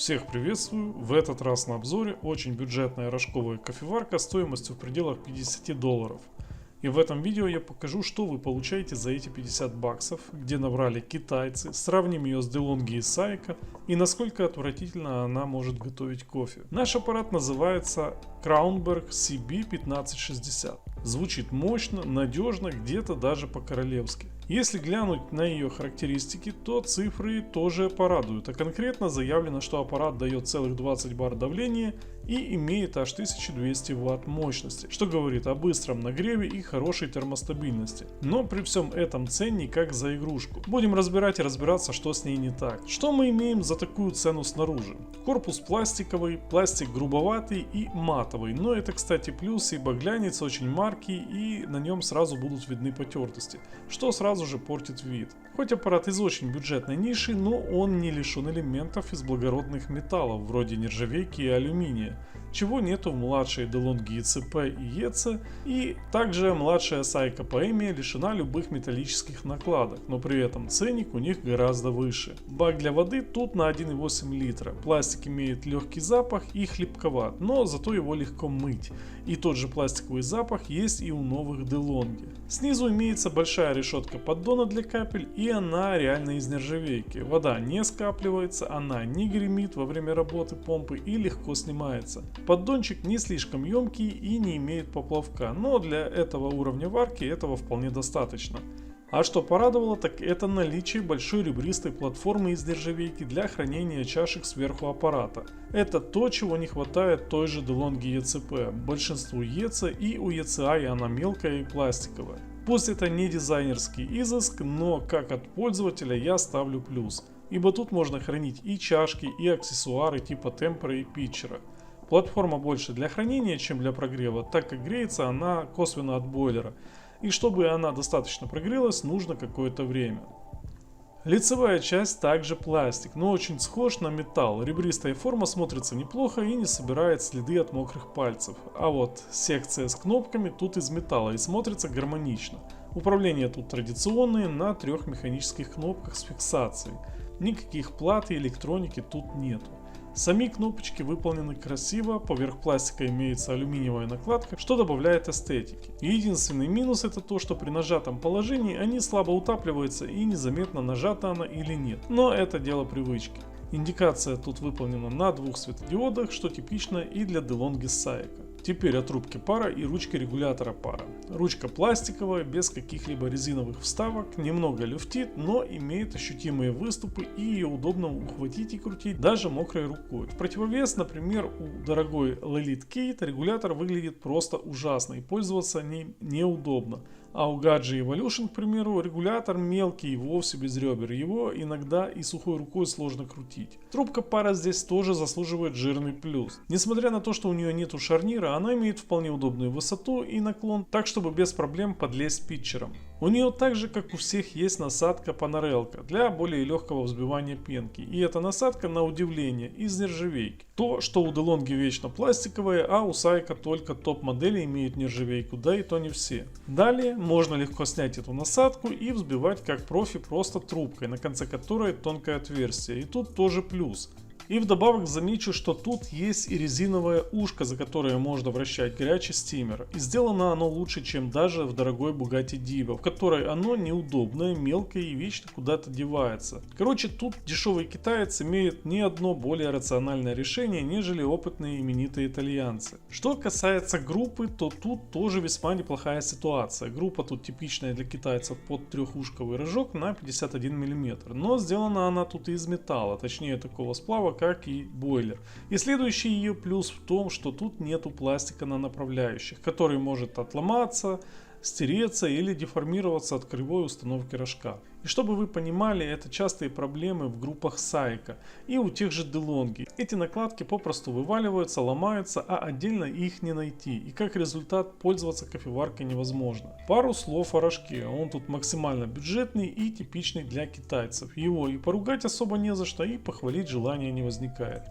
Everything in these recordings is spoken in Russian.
Всех приветствую! В этот раз на обзоре очень бюджетная рожковая кофеварка стоимостью в пределах $50. И в этом видео я покажу, что вы получаете за эти 50 баксов, где набрали китайцы, сравним ее с DeLonghi и Saika и насколько отвратительно она может готовить кофе. Наш аппарат называется Kronberg CB1560. Звучит мощно, надежно, где-то даже по-королевски. Если глянуть на ее характеристики, то цифры тоже порадуют, а конкретно заявлено, что аппарат дает целых 20 бар давления и имеет аж 1200 Вт мощности, что говорит о быстром нагреве и хорошей термостабильности. Но при всем этом ценник как за игрушку. Будем разбирать и разбираться, что с ней не так. Что мы имеем за такую цену снаружи? Корпус пластиковый, пластик грубоватый и матовый, но это, кстати, плюс, ибо глянец очень маркий и на нем сразу будут видны потертости, что сразу же портит вид. Хоть аппарат из очень бюджетной ниши, но он не лишен элементов из благородных металлов, вроде нержавейки и алюминия, чего нету в младшей DeLonghi ECP и EC, и также младшая Saika Poemia лишена любых металлических накладок, но при этом ценник у них гораздо выше. Бак для воды тут на 1,8 литра, пластик имеет легкий запах и хлипковат, но зато его легко мыть, и тот же пластиковый запах есть и у новых DeLonghi. Снизу имеется большая решетка поддона для капель, и она реально из нержавейки. Вода не скапливается, она не гремит во время работы помпы и легко снимается. Поддончик не слишком емкий и не имеет поплавка, но для этого уровня варки этого вполне достаточно. А что порадовало, так это наличие большой ребристой платформы из нержавейки для хранения чашек сверху аппарата. Это то, чего не хватает той же DeLonghi ECP, большинству EC и у ECI она мелкая и пластиковая. Пусть это не дизайнерский изыск, но как от пользователя я ставлю плюс, ибо тут можно хранить и чашки, и аксессуары типа темпера и питчера. Платформа больше для хранения, чем для прогрева, так как греется она косвенно от бойлера, и чтобы она достаточно прогрелась, нужно какое-то время. Лицевая часть также пластик, но очень схож на металл. Ребристая форма смотрится неплохо и не собирает следы от мокрых пальцев. А вот секция с кнопками тут из металла и смотрится гармонично. Управление тут традиционное на 3 механических кнопках с фиксацией. Никаких плат и электроники тут нету. Сами кнопочки выполнены красиво, поверх пластика имеется алюминиевая накладка, что добавляет эстетики. Единственный минус это то, что при нажатом положении они слабо утапливаются и незаметно нажата она или нет, но это дело привычки. Индикация тут выполнена на 2 светодиодах, что типично и для DeLonghi Saika. Теперь о трубке пара и ручке регулятора пара. Ручка пластиковая, без каких-либо резиновых вставок, немного люфтит, но имеет ощутимые выступы и ее удобно ухватить и крутить даже мокрой рукой. В противовес, например, у дорогой Lelit Kate регулятор выглядит просто ужасно и пользоваться ним неудобно. А у Gadget Evolution, к примеру, регулятор мелкий и вовсе без ребер, его иногда и сухой рукой сложно крутить. Трубка пара здесь тоже заслуживает жирный плюс. Несмотря на то, что у нее нету шарнира, она имеет вполне удобную высоту и наклон, так чтобы без проблем подлезть питчером. У нее также, как у всех, есть насадка панорелка для более легкого взбивания пенки, и эта насадка, на удивление, из нержавейки. То, что у DeLonghi вечно пластиковая, а у Saika только топ-модели имеют нержавейку, да и то не все. Далее можно легко снять эту насадку и взбивать как профи просто трубкой, на конце которой тонкое отверстие, и тут тоже плюс. И вдобавок замечу, что тут есть и резиновое ушко, за которое можно вращать горячий стимер. И сделано оно лучше, чем даже в дорогой Bugatti Diva, в которой оно неудобное, мелкое и вечно куда-то девается. Короче, тут дешевый китаец имеет не одно более рациональное решение, нежели опытные именитые итальянцы. Что касается группы, то тут тоже весьма неплохая ситуация. Группа тут типичная для китайцев под трехушковый рожок на 51 мм, но сделана она тут из металла, точнее такого сплава, как и бойлер. И следующий ее плюс в том, что тут нету пластика на направляющих, который может отломаться, стереться или деформироваться от кривой установки рожка. И чтобы вы понимали, это частые проблемы в группах Saika и у тех же DeLonghi. Эти накладки попросту вываливаются, ломаются, а отдельно их не найти. И как результат пользоваться кофеваркой невозможно. Пару слов о рожке. Он тут максимально бюджетный и типичный для китайцев. Его и поругать особо не за что, и похвалить желания не возникает.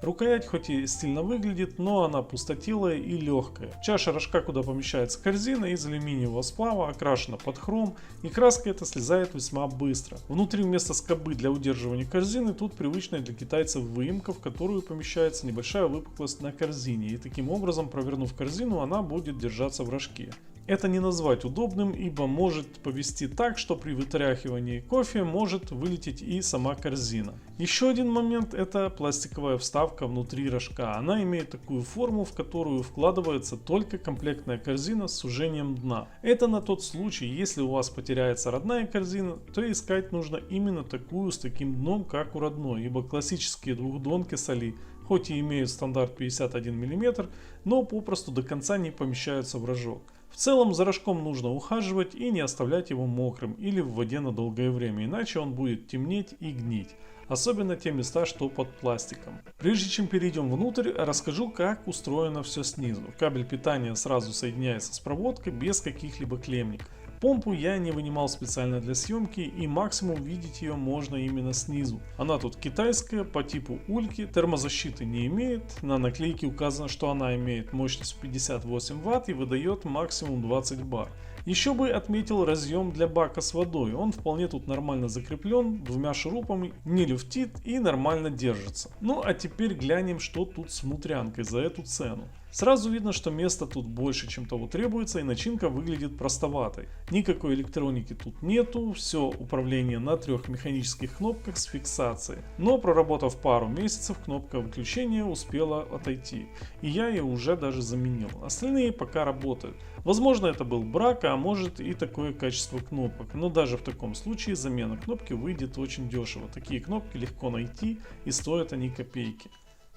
Рукоять хоть и стильно выглядит, но она пустотелая и легкая. Чаша рожка, куда помещается корзина, из алюминиевого сплава, окрашена под хром, и краска эта слезает весьма весьма быстро. Внутри вместо скобы для удерживания корзины тут привычная для китайцев выемка, в которую помещается небольшая выпуклость на корзине, и таким образом, провернув корзину, она будет держаться в рожке. Это не назвать удобным, ибо может повести так, что при вытряхивании кофе может вылететь и сама корзина. Еще один момент — это пластиковая вставка внутри рожка. Она имеет такую форму, в которую вкладывается только комплектная корзина с сужением дна. Это на тот случай, если у вас потеряется родная корзина, то искать нужно именно такую с таким дном, как у родной, ибо классические двухдонки соли хоть и имеют стандарт 51 мм, но попросту до конца не помещаются в рожок. В целом за рожком нужно ухаживать и не оставлять его мокрым или в воде на долгое время, иначе он будет темнеть и гнить. Особенно те места, что под пластиком. Прежде чем перейдем внутрь, расскажу, как устроено все снизу. Кабель питания сразу соединяется с проводкой без каких-либо клеммик. Помпу я не вынимал специально для съемки, и максимум видеть ее можно именно снизу. Она тут китайская, по типу ульки, термозащиты не имеет. На наклейке указано, что она имеет мощность 58 Вт и выдает максимум 20 бар. Еще бы отметил разъем для бака с водой. Он вполне тут нормально закреплен, двумя шурупами, не люфтит и нормально держится. Ну а теперь глянем, что тут с внутрянкой за эту цену. Сразу видно, что места тут больше, чем того требуется, и начинка выглядит простоватой. Никакой электроники тут нету, все управление на 3 механических кнопках с фиксацией. Но проработав пару месяцев, кнопка выключения успела отойти, и я ее уже даже заменил. Остальные пока работают. Возможно, это был брак, а может и такое качество кнопок, но даже в таком случае замена кнопки выйдет очень дешево. Такие кнопки легко найти, и стоят они копейки.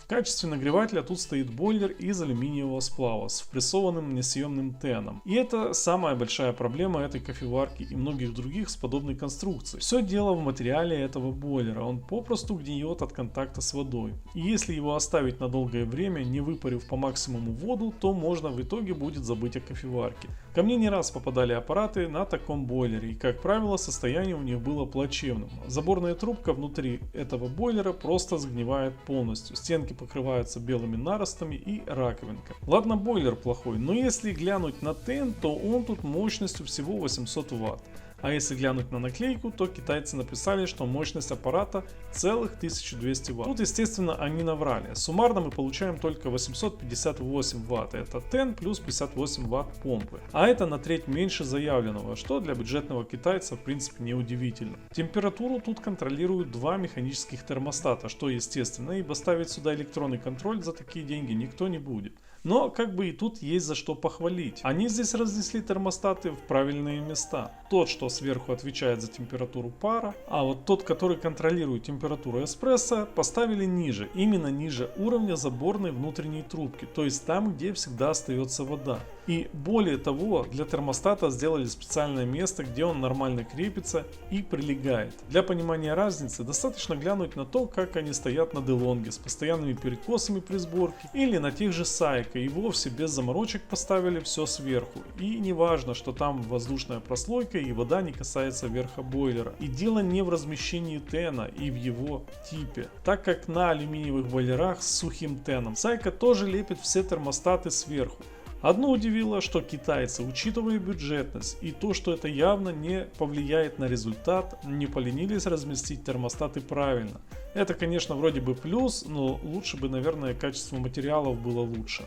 В качестве нагревателя тут стоит бойлер из алюминиевого сплава с впрессованным несъемным теном. И это самая большая проблема этой кофеварки и многих других с подобной конструкцией. Все дело в материале этого бойлера, он попросту гниет от контакта с водой. И если его оставить на долгое время, не выпарив по максимуму воду, то можно в итоге будет забыть о кофеварке. Ко мне не раз попадали аппараты на таком бойлере, и как правило состояние у них было плачевным. Заборная трубка внутри этого бойлера просто сгнивает полностью, стенки покрываются белыми наростами и раковинка. Ладно, бойлер плохой, но если глянуть на тен, то он тут мощностью всего 800 Вт. А если глянуть на наклейку, то китайцы написали, что мощность аппарата целых 1200 Вт. Тут, естественно, они наврали. Суммарно мы получаем только 858 Вт. Это тен плюс 58 Вт помпы. А это на треть меньше заявленного, что для бюджетного китайца в принципе не удивительно. Температуру тут контролируют два механических термостата, что естественно, ибо ставить сюда электронный контроль за такие деньги никто не будет. Но как бы и тут есть за что похвалить. Они здесь разнесли термостаты в правильные места. Тот, что сверху отвечает за температуру пара, а вот тот, который контролирует температуру эспрессо, поставили ниже. Именно ниже уровня заборной внутренней трубки, то есть там, где всегда остается вода. И более того, для термостата сделали специальное место, где он нормально крепится и прилегает. Для понимания разницы достаточно глянуть на то, как они стоят на DeLonghi с постоянными перекосами при сборке, или на тех же Seiko, и вовсе без заморочек поставили все сверху. И не важно, что там воздушная прослойка и вода не касается верха бойлера. И дело не в размещении тена и в его типе, так как на алюминиевых бойлерах с сухим теном Seiko тоже лепит все термостаты сверху. Одно удивило, что китайцы, учитывая бюджетность и то, что это явно не повлияет на результат, не поленились разместить термостаты правильно. Это, конечно, вроде бы плюс, но лучше бы, наверное, качество материалов было лучше.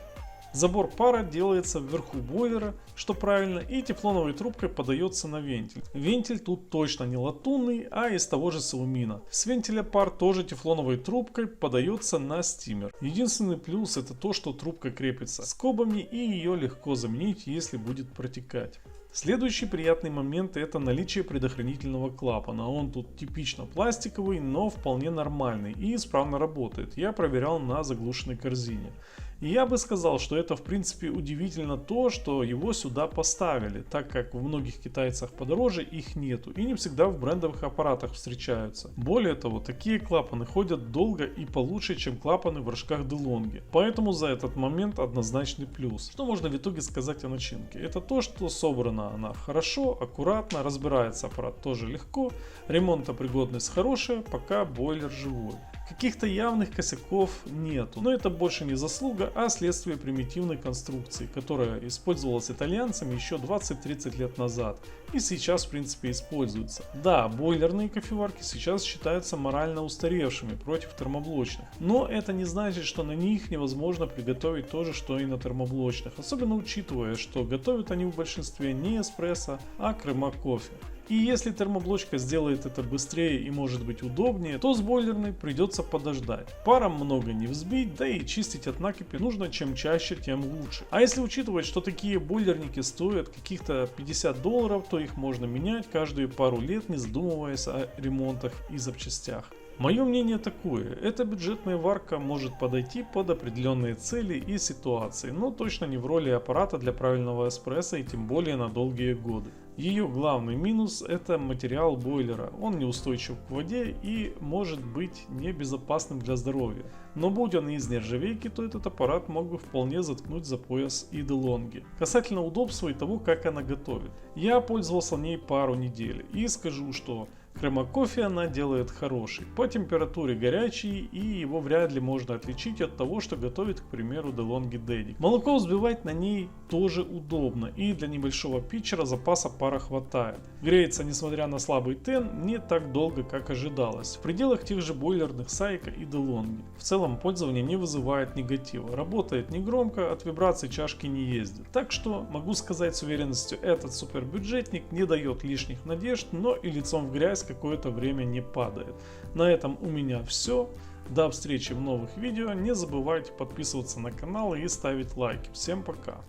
Забор пара делается вверху бойлера, что правильно, и тефлоновой трубкой подается на вентиль. Вентиль тут точно не латунный, а из того же салумина. С вентиля пар тоже тефлоновой трубкой подается на стимер. Единственный плюс — это то, что трубка крепится скобами и ее легко заменить, если будет протекать. Следующий приятный момент — это наличие предохранительного клапана. Он тут типично пластиковый, но вполне нормальный и исправно работает. Я проверял на заглушенной корзине. И я бы сказал, что это в принципе удивительно то, что его сюда поставили, так как в многих китайцах подороже их нету и не всегда в брендовых аппаратах встречаются. Более того, такие клапаны ходят долго и получше, чем клапаны в рожках DeLonghi. Поэтому за этот момент однозначный плюс. Что можно в итоге сказать о начинке? Это то, что собрана она хорошо, аккуратно, разбирается аппарат тоже легко, ремонтопригодность хорошая, пока бойлер живой. Каких-то явных косяков нету, но это больше не заслуга, а следствие примитивной конструкции, которая использовалась итальянцами еще 20-30 лет назад и сейчас в принципе используется. Да, бойлерные кофеварки сейчас считаются морально устаревшими против термоблочных, но это не значит, что на них невозможно приготовить то же, что и на термоблочных, особенно учитывая, что готовят они в большинстве не эспрессо, а крема-кофе. И если термоблочка сделает это быстрее и может быть удобнее, то с бойлерной придется подождать. Паром много не взбить, да и чистить от накипи нужно чем чаще, тем лучше. А если учитывать, что такие бойлерники стоят каких-то $50, то их можно менять каждые пару лет, не задумываясь о ремонтах и запчастях. Мое мнение такое, эта бюджетная варка может подойти под определенные цели и ситуации, но точно не в роли аппарата для правильного эспрессо и тем более на долгие годы. Ее главный минус – это материал бойлера, он неустойчив к воде и может быть небезопасным для здоровья. Но будь он из нержавейки, то этот аппарат мог бы вполне заткнуть за пояс и DeLonghi. Касательно удобства и того, как она готовит. Я пользовался ней пару недель и скажу, что крема-кофе она делает хороший, по температуре горячий, и его вряд ли можно отличить от того, что готовит, к примеру, DeLonghi Dedic. Молоко взбивать на ней тоже удобно, и для небольшого питчера запаса пара хватает. Греется, несмотря на слабый тен, не так долго, как ожидалось, в пределах тех же бойлерных Сайка и DeLonghi. В целом пользование не вызывает негатива, работает негромко, от вибраций чашки не ездит. Так что могу сказать с уверенностью, этот супербюджетник не дает лишних надежд, но и лицом в грязь какое-то время не падает. На этом у меня все. До встречи в новых видео. Не забывайте подписываться на канал и ставить лайки. Всем пока!